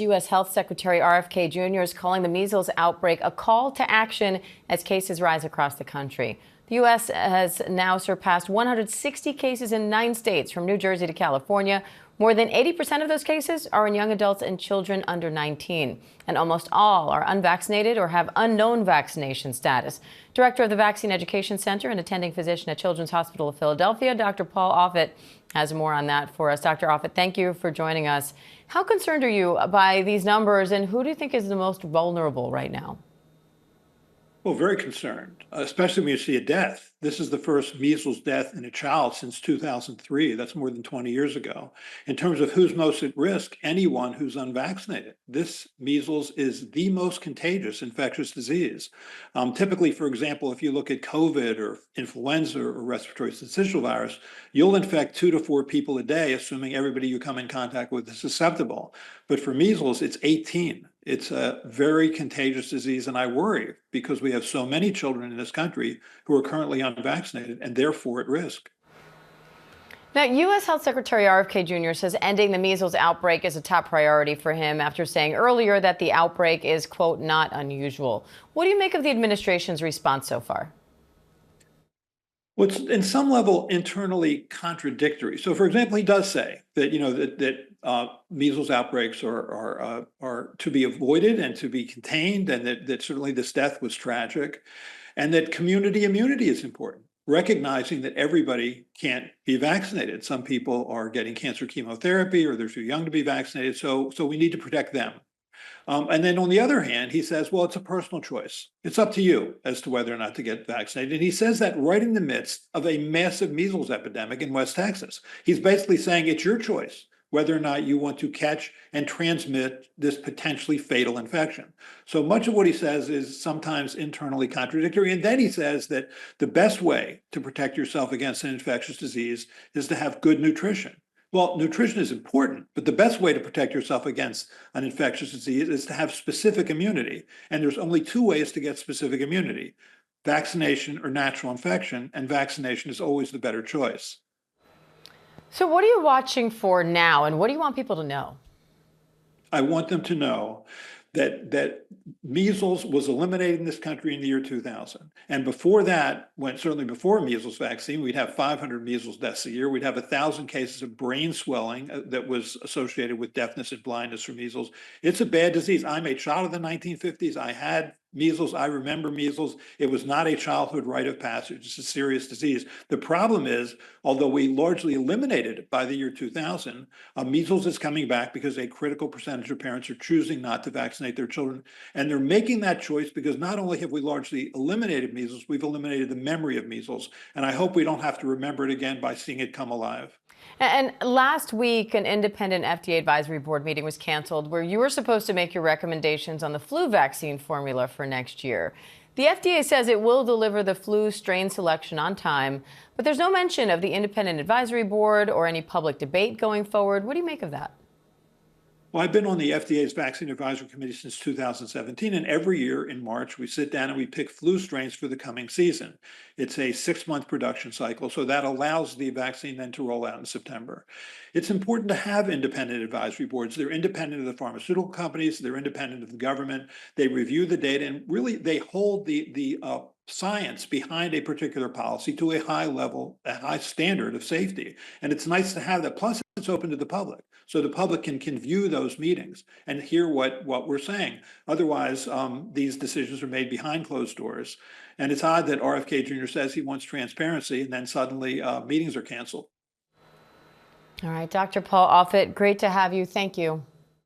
U.S. Health Secretary RFK Jr. is calling the measles outbreak a call to action as cases rise across the country. The U.S. has now surpassed 160 cases in 9 states, from New Jersey to California. More than 80% of those cases are in young adults and children under 19, and almost all are unvaccinated or have unknown vaccination status. Director of the Vaccine Education Center and attending physician at Children's Hospital of Philadelphia, Dr. Paul Offit, has more on that for us. Dr. Offit, thank you for joining us. How concerned are you by these numbers, and who do you think is the most vulnerable right now? Well, very concerned, especially when you see a death. This is the first measles death in a child since 2003. That's more than 20 years ago. In terms of who's most at risk, anyone who's unvaccinated. This measles is the most contagious infectious disease. Typically, for example, if you look at COVID or influenza or respiratory syncytial virus, you'll infect 2 to 4 people a day, assuming everybody you come in contact with is susceptible. But for measles, it's 18. It's a very contagious disease, and I worry because we have so many children in this country who are currently unvaccinated and therefore at risk. Now, U.S. Health Secretary RFK Jr. says ending the measles outbreak is a top priority for him after saying earlier that the outbreak is, quote, not unusual. What do you make of the administration's response so far? Well, it's in some level internally contradictory. So, for example, he does say that measles outbreaks are to be avoided and to be contained, and that certainly this death was tragic, and that community immunity is important, recognizing that everybody can't be vaccinated. Some people are getting cancer chemotherapy or they're too young to be vaccinated, so we need to protect them. And then on the other hand, he says, well, it's a personal choice. It's up to you as to whether or not to get vaccinated. And he says that right in the midst of a massive measles epidemic in West Texas. He's basically saying it's your choice whether or not you want to catch and transmit this potentially fatal infection. So much of what he says is sometimes internally contradictory. And then he says that the best way to protect yourself against an infectious disease is to have good nutrition. Well, nutrition is important, but the best way to protect yourself against an infectious disease is to have specific immunity. And there's only 2 ways to get specific immunity: vaccination or natural infection, and vaccination is always the better choice. So what are you watching for now, and what do you want people to know? I want them to know that measles was eliminated in this country in the year 2000. And before that, certainly before measles vaccine, we'd have 500 measles deaths a year. We'd have 1,000 cases of brain swelling that was associated with deafness and blindness from measles. It's a bad disease. I'm a child of the 1950s. I had measles. I remember measles. It was not a childhood rite of passage. It's a serious disease. The problem is, although we largely eliminated it by the year 2000, measles is coming back because a critical percentage of parents are choosing not to vaccinate their children. And they're making that choice because not only have we largely eliminated measles, we've eliminated the memory of measles. And I hope we don't have to remember it again by seeing it come alive. And last week, an independent FDA advisory board meeting was canceled where you were supposed to make your recommendations on the flu vaccine formula for next year. The FDA says it will deliver the flu strain selection on time, but there's no mention of the independent advisory board or any public debate going forward. What do you make of that? Well, I've been on the FDA's Vaccine Advisory Committee since 2017, and every year in March, we sit down and we pick flu strains for the coming season. It's a 6-month production cycle, so that allows the vaccine then to roll out in September. It's important to have independent advisory boards. They're independent of the pharmaceutical companies, they're independent of the government, they review the data, and really they hold the science behind a particular policy to a high level, a high standard of safety. And it's nice to have that. Plus, it's open to the public. So the public can view those meetings and hear what we're saying. Otherwise, these decisions are made behind closed doors. And it's odd that RFK Jr. says he wants transparency, and then suddenly meetings are canceled. All right, Dr. Paul Offit, great to have you. Thank you.